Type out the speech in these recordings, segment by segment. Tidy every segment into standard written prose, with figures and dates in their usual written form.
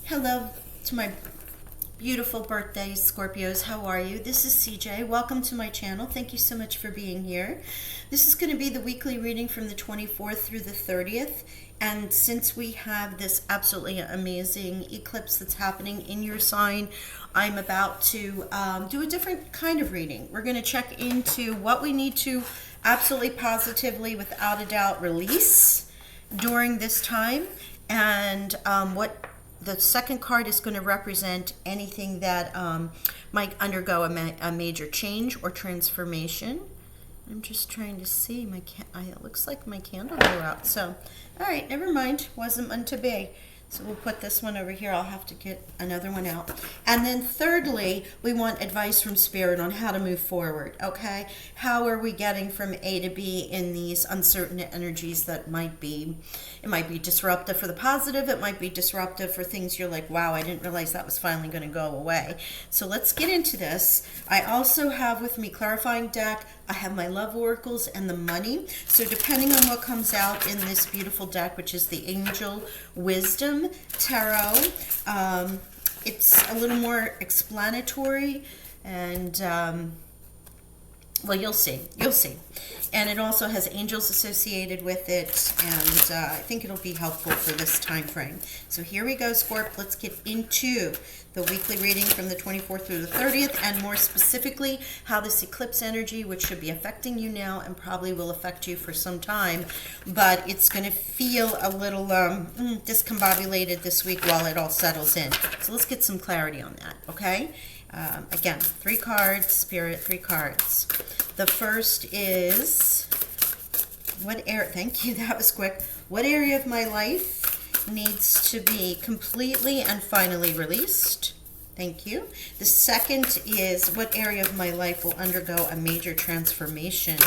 Hello to my beautiful birthday Scorpios. How are you? This is CJ. Welcome to my channel. Thank you so much for being here. This is going to be the weekly reading from the 24th through the 30th. And since we have this absolutely amazing eclipse that's happening in your sign, I'm about to do a different kind of reading. We're going to check into what we need to absolutely positively, without a doubt, release during this time, and what the second card is going to represent anything that might undergo a major change or transformation. I'm just trying to see it looks like my candle blew out. So, all right, never mind. Wasn't meant to be. So we'll put this one over here. I'll have to get another one out. And then thirdly, we want advice from Spirit on how to move forward, okay? How are we getting from A to B in these uncertain energies that might be disruptive for the positive. It might be disruptive for things you're like, wow, I didn't realize that was finally going to go away. So let's get into this. I also have with me clarifying deck. I have my love oracles and the money. So depending on what comes out in this beautiful deck, which is the Angel Wisdom Tarot, it's a little more explanatory and well, you'll see. And it also has angels associated with it, and I think it'll be helpful for this time frame. So here we go, Scorp. Let's get into the weekly reading from the 24th through the 30th, and more specifically, how this eclipse energy, which should be affecting you now and probably will affect you for some time, but it's going to feel a little discombobulated this week while it all settles in. So let's get some clarity on that, okay? Again, 3 cards, Spirit, 3 cards. The first is, thank you, that was quick. What area of my life needs to be completely and finally released? Thank you. The second is, what area of my life will undergo a major transformation?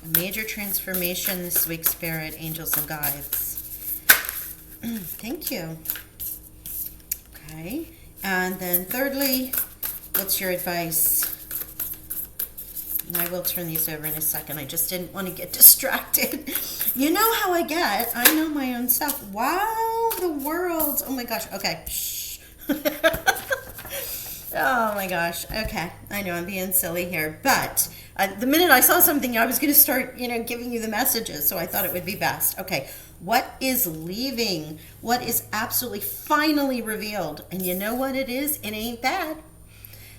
A major transformation this week, Spirit, angels, and guides. Thank you. Okay. And then thirdly, what's your advice? And I will turn these over in a second. I just didn't want to get distracted. You know how I get. I know my own stuff. Wow, the world. Oh my gosh. Okay. Shh. Oh my gosh. Okay. I know I'm being silly here. But the minute I saw something, I was going to start, giving you the messages. So I thought it would be best. Okay. What is leaving? What is absolutely finally revealed? And you know what it is? It ain't bad.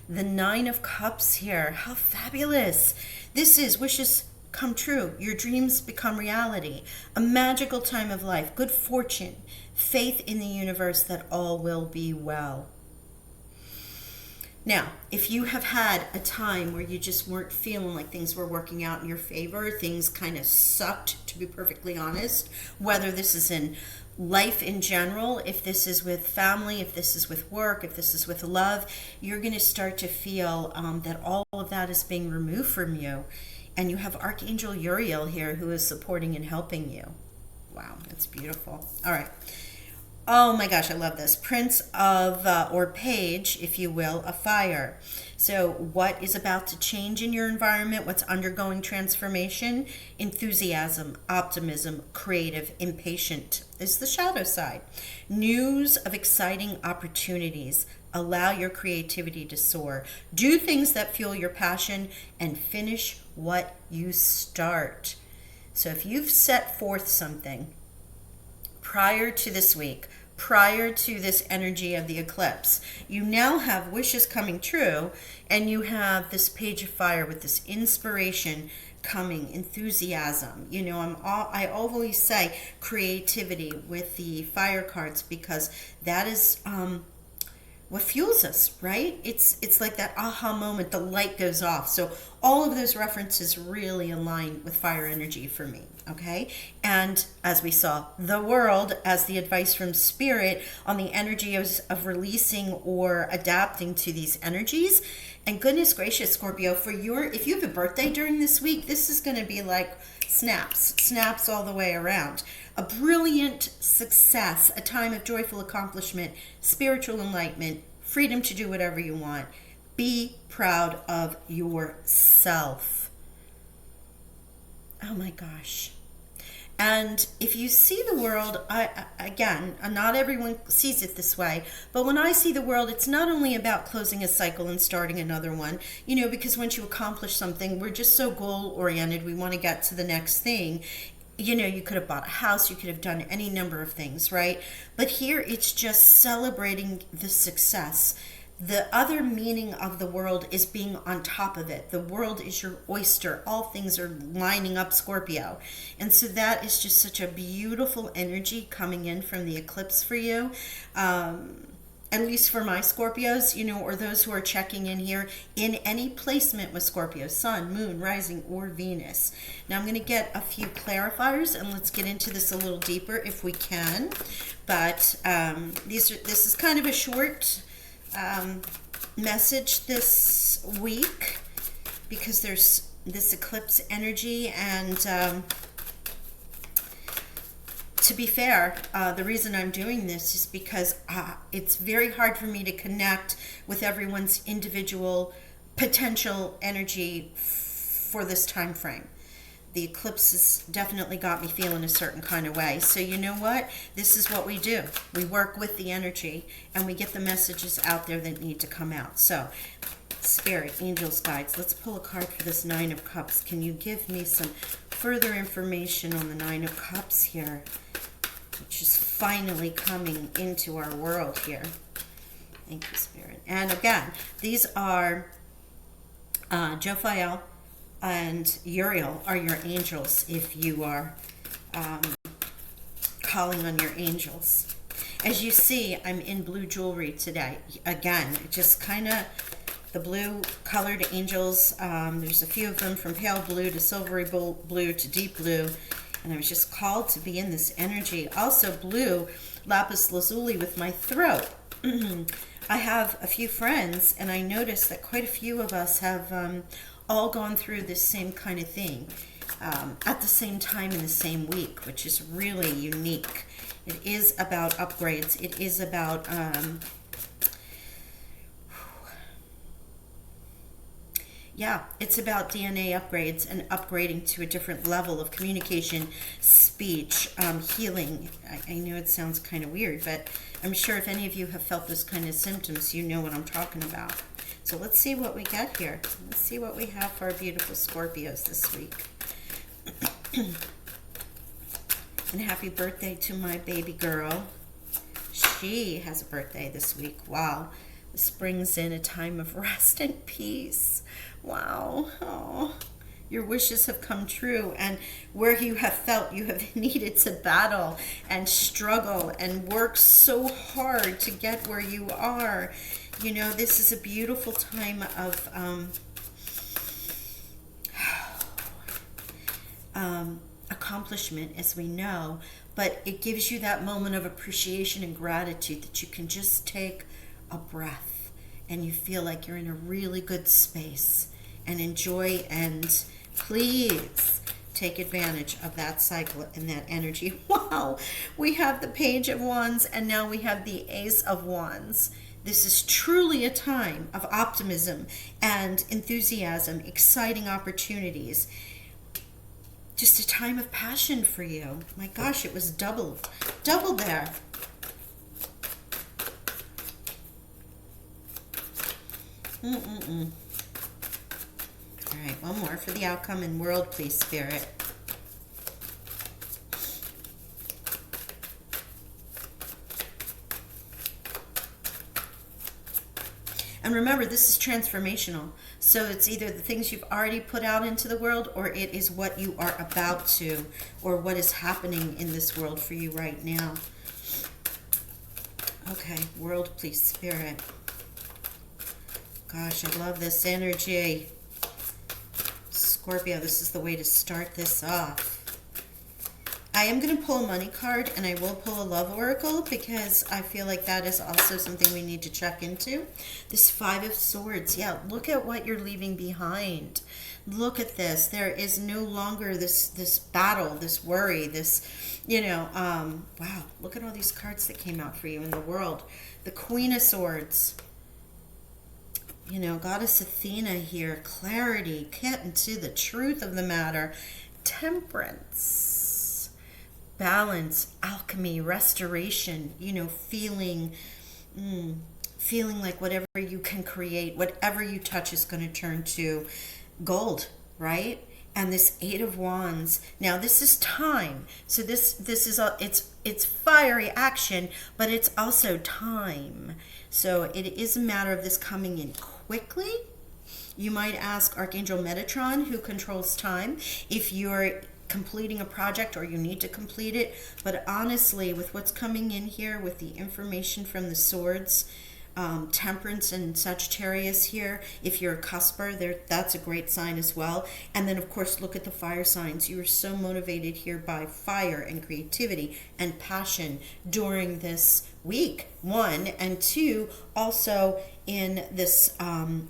The 9 of Cups here. How fabulous. This is wishes come true. Your dreams become reality. A magical time of life. Good fortune. Faith in the universe that all will be well. Now, if you have had a time where you just weren't feeling like things were working out in your favor, things kind of sucked, to be perfectly honest, whether this is in life in general, if this is with family, if this is with work, if this is with love, you're going to start to feel that all of that is being removed from you. And you have Archangel Uriel here who is supporting and helping you. Wow, that's beautiful. All right. Oh my gosh, I love this. Prince of, or Page, if you will, of Fire. So what is about to change in your environment? What's undergoing transformation? Enthusiasm, optimism, creative, impatient is the shadow side. News of exciting opportunities. Allow your creativity to soar. Do things that fuel your passion and finish what you start. So if you've set forth something prior to this week, prior to this energy of the eclipse, you now have wishes coming true, and you have this Page of Fire with this inspiration coming, enthusiasm. I always say creativity with the fire cards, because that is what fuels us, right? It's like that aha moment, the light goes off. So all of those references really align with fire energy for me, okay? And as we saw, the world as the advice from Spirit on the energy of releasing or adapting to these energies. And goodness gracious, Scorpio, if you have a birthday during this week, this is going to be like snaps all the way around. A brilliant success, a time of joyful accomplishment, spiritual enlightenment, freedom to do whatever you want. Be proud of yourself. Oh my gosh. And if you see the world, again, not everyone sees it this way, but when I see the world, it's not only about closing a cycle and starting another one, you know, because once you accomplish something, we're just so goal oriented, we want to get to the next thing. You know, you could have bought a house, you could have done any number of things, right? But here it's just celebrating the success. The other meaning of the world is being on top of it. The world is your oyster. All things are lining up, Scorpio. And so that is just such a beautiful energy coming in from the eclipse for you. At least for my Scorpios, you know, or those who are checking in here in any placement with Scorpio, Sun, Moon, Rising, or Venus. Now I'm going to get a few clarifiers and let's get into this a little deeper if we can. But this is kind of a short message this week because there's this eclipse energy, and to be fair, the reason I'm doing this is because it's very hard for me to connect with everyone's individual potential energy for this time frame. The eclipse has definitely got me feeling a certain kind of way. So you know what? This is what we do. We work with the energy and we get the messages out there that need to come out. So, Spirit, Angels, Guides, let's pull a card for this Nine of Cups. Can you give me some further information on the Nine of Cups here, which is finally coming into our world here? Thank you, Spirit. And again, these are Jophiel and Uriel are your angels if you are calling on your angels. As you see, I'm in blue jewelry today. Again, just kind of the blue colored angels. There's a few of them from pale blue to silvery blue to deep blue. And I was just called to be in this energy. Also blue lapis lazuli with my throat. I have a few friends, and I noticed that quite a few of us have all gone through this same kind of thing at the same time in the same week, which is really unique. It is about upgrades. It is about yeah, it's about DNA upgrades and upgrading to a different level of communication, speech, healing. I know it sounds kind of weird, but I'm sure if any of you have felt this kind of symptoms, you know what I'm talking about. So let's see what we get here. Let's see what we have for our beautiful Scorpios this week. And happy birthday to my baby girl. She has a birthday this week. Wow. This brings in a time of rest and peace. Wow. Oh, your wishes have come true. And where you have felt you have needed to battle and struggle and work so hard to get where you are, you know, this is a beautiful time of accomplishment, as we know, but it gives you that moment of appreciation and gratitude that you can just take a breath and you feel like you're in a really good space, and enjoy and please take advantage of that cycle and that energy. Wow, we have the Page of Wands and now we have the Ace of Wands. This is truly a time of optimism and enthusiasm, exciting opportunities. Just a time of passion for you. My gosh, it was double there. All right, one more for the outcome and world, please, Spirit. And remember, this is transformational. So it's either the things you've already put out into the world, or it is what you are about to, or what is happening in this world for you right now. Okay, world, please, Spirit. Gosh, I love this energy. Scorpio, this is the way to start this off. I am going to pull a money card, and I will pull a love oracle because I feel like that is also something we need to check into. This Five of Swords. Yeah, look at what you're leaving behind. Look at this. There is no longer this battle, this worry, this, you know, wow, look at all these cards that came out for you in the world. The Queen of Swords. You know, Goddess Athena here. Clarity. Get into the truth of the matter. Temperance. balance, alchemy, restoration, feeling like whatever you can create, whatever you touch is going to turn to gold, right? And this Eight of Wands. Now this is time. So this is it's fiery action, but it's also time. So it is a matter of this coming in quickly. You might ask Archangel Metatron, who controls time, if you're completing a project or you need to complete it. But honestly, with what's coming in here, with the information from the swords, Temperance and Sagittarius here, if you're a cusper, that's a great sign as well. And then of course look at the fire signs. You are so motivated here by fire and creativity and passion during this week, one, and two, also in this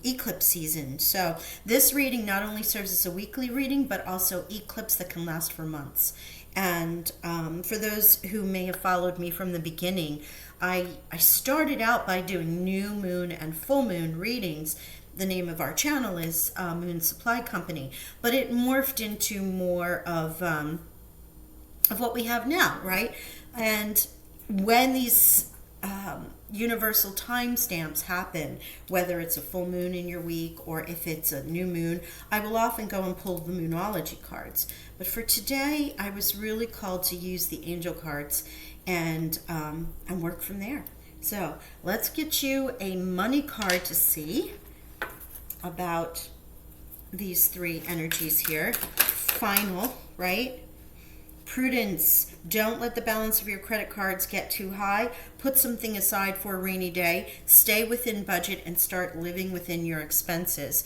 eclipse season. So this reading not only serves as a weekly reading, but also eclipse that can last for months. And for those who may have followed me from the beginning, I started out by doing new moon and full moon readings. The name of our channel is Moon Supply Company, but it morphed into more of what we have now, right? And when these universal timestamps happen, whether it's a full moon in your week or if it's a new moon, I will often go and pull the Moonology cards. But for today, I was really called to use the angel cards and work from there. So let's get you a money card to see about these three energies here. Final, right? Prudence. Don't let the balance of your credit cards get too high. Put something aside for a rainy day. Stay within budget and start living within your expenses.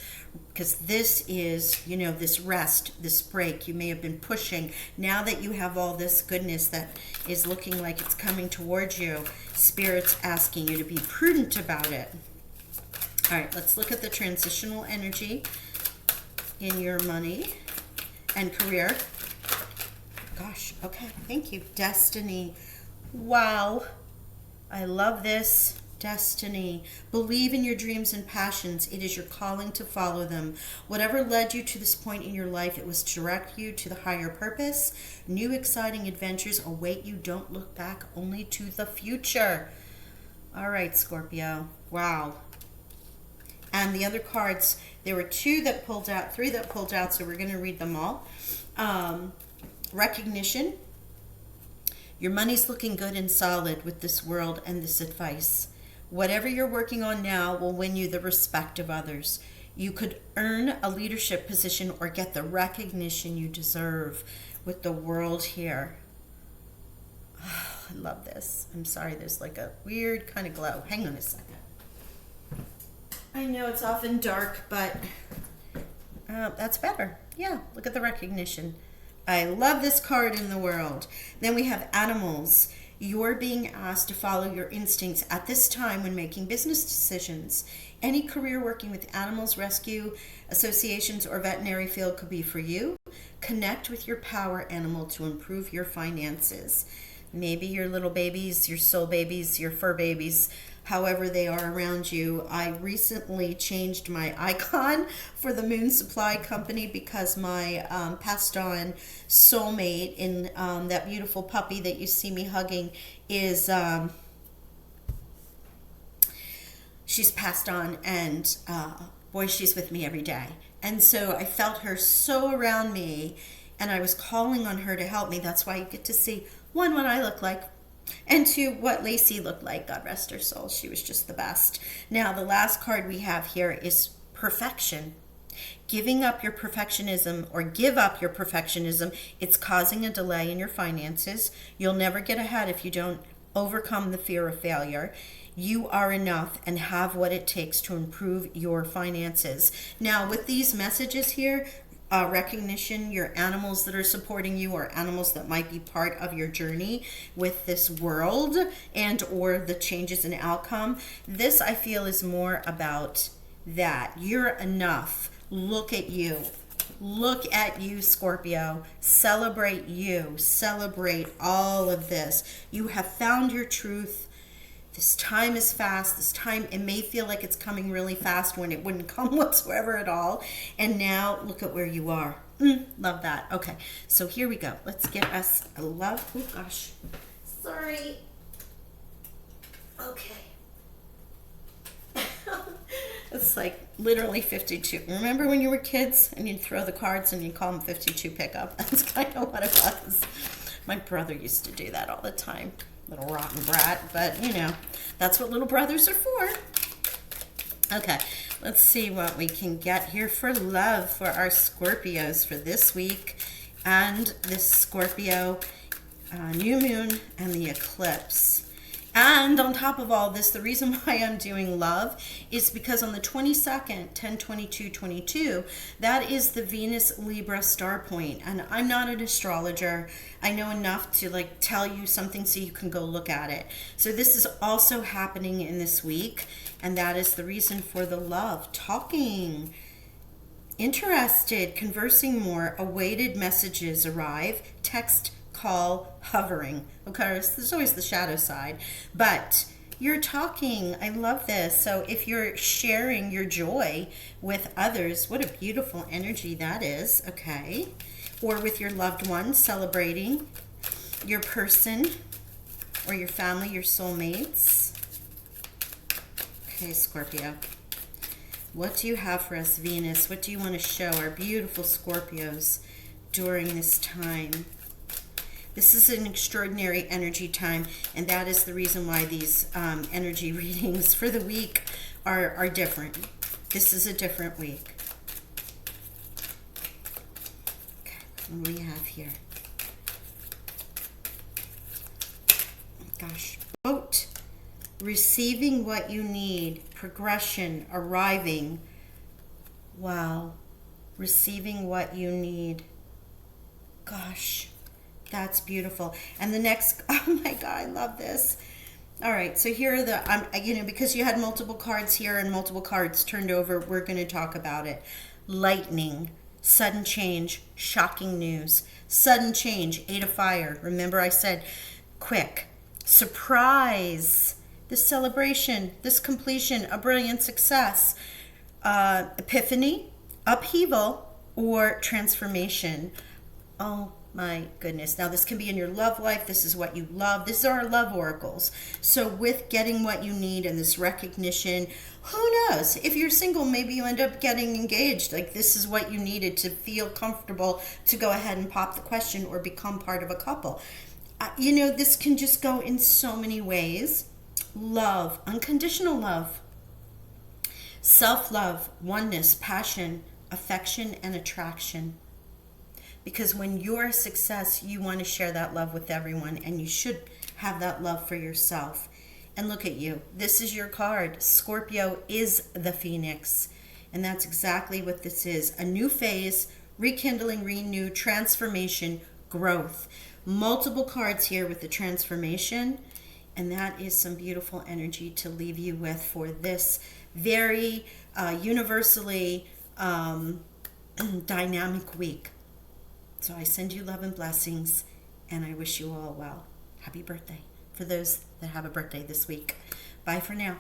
Because this is, this rest, this break you may have been pushing. Now that you have all this goodness that is looking like it's coming towards you, Spirit's asking you to be prudent about it. All right, let's look at the transitional energy in your money and career. Gosh, okay, thank you. Destiny. Wow. I love this. Destiny. Believe in your dreams and passions. It is your calling to follow them. Whatever led you to this point in your life, it was to direct you to the higher purpose. New exciting adventures await you. Don't look back, only to the future. All right, Scorpio. Wow. And the other cards, there were three that pulled out, so we're going to read them all. Recognition. Your money's looking good and solid with this world and this advice. Whatever you're working on now will win you the respect of others. You could earn a leadership position or get the recognition you deserve with the world here. Oh, I love this. I'm sorry, there's like a weird kind of glow. Hang on a second. I know it's often dark, but that's better. Yeah, look at the recognition. I love this card in the world. Then we have animals. You're being asked to follow your instincts at this time when making business decisions. Any career working with animals, rescue, associations, or veterinary field could be for you. Connect with your power animal to improve your finances. Maybe your little babies, your soul babies, your fur babies, however they are around you. I recently changed my icon for the Moon Supply Company because my passed on soulmate in that beautiful puppy that you see me hugging is she's passed on, and boy, she's with me every day. And so I felt her so around me, and I was calling on her to help me. That's why you get to see, one, what I look like, and two, what Lacey looked like. God rest her soul. She was just the best. Now, the last card we have here is perfection. Giving up your perfectionism, or give up your perfectionism, it's causing a delay in your finances. You'll never get ahead if you don't overcome the fear of failure. You are enough and have what it takes to improve your finances. Now, with these messages here, recognition, your animals that are supporting you, or animals that might be part of your journey with this world and or the changes in outcome. This, I feel, is more about that. You're enough. Look at you. Look at you, Scorpio. Celebrate you. Celebrate all of this. You have found your truth. This time is fast. This time, it may feel like it's coming really fast when it wouldn't come whatsoever at all. And now look at where you are. Love that. Okay, so here we go. Let's get us a love. Oh gosh, sorry. Okay. It's like literally 52. Remember when you were kids and you'd throw the cards and you'd call them 52 pickup? That's kind of what it was. My brother used to do that all the time. Little rotten brat, but you know, that's what little brothers are for. Okay, let's see what we can get here for love for our Scorpios for this week and this Scorpio new moon and the eclipse. And on top of all this, the reason why I'm doing love is because on the 22nd, 10/22/22, that is the Venus Libra star point. And I'm not an astrologer. I know enough to like tell you something so you can go look at it. So this is also happening in this week. And that is the reason for the love. Talking, interested, conversing more, awaited messages arrive, text, call, hovering. Okay, there's always the shadow side, but you're talking. I love this. So if you're sharing your joy with others, what a beautiful energy that is. Okay, or with your loved ones, celebrating your person or your family, your soulmates. Okay, Scorpio, what do you have for us, Venus? What do you want to show our beautiful Scorpios during this time? This is an extraordinary energy time, and that is the reason why these energy readings for the week are different. This is a different week. Okay, what do we have here? Gosh. Boat. Receiving what you need. Progression. Arriving. Wow. Receiving what you need. Gosh. That's beautiful. And the next, oh my God, I love this. All right, so here are the, because you had multiple cards here and multiple cards turned over, we're going to talk about it. Lightning, sudden change, shocking news, sudden change, 8 of fire. Remember I said quick, surprise, this celebration, this completion, a brilliant success, epiphany, upheaval, or transformation. Oh my goodness. Now this can be in your love life. This is what you love. These are our love oracles. So with getting what you need and this recognition, who knows? If you're single, maybe you end up getting engaged. Like this is what you needed to feel comfortable to go ahead and pop the question or become part of a couple. This can just go in so many ways. Love, unconditional love, self-love, oneness, passion, affection, and attraction. Because when you're a success, you want to share that love with everyone, and you should have that love for yourself. And look at you. This is your card. Scorpio is the Phoenix. And that's exactly what this is. A new phase, rekindling, renew, transformation, growth. Multiple cards here with the transformation. And that is some beautiful energy to leave you with for this very universally dynamic week. So I send you love and blessings, and I wish you all well. Happy birthday for those that have a birthday this week. Bye for now.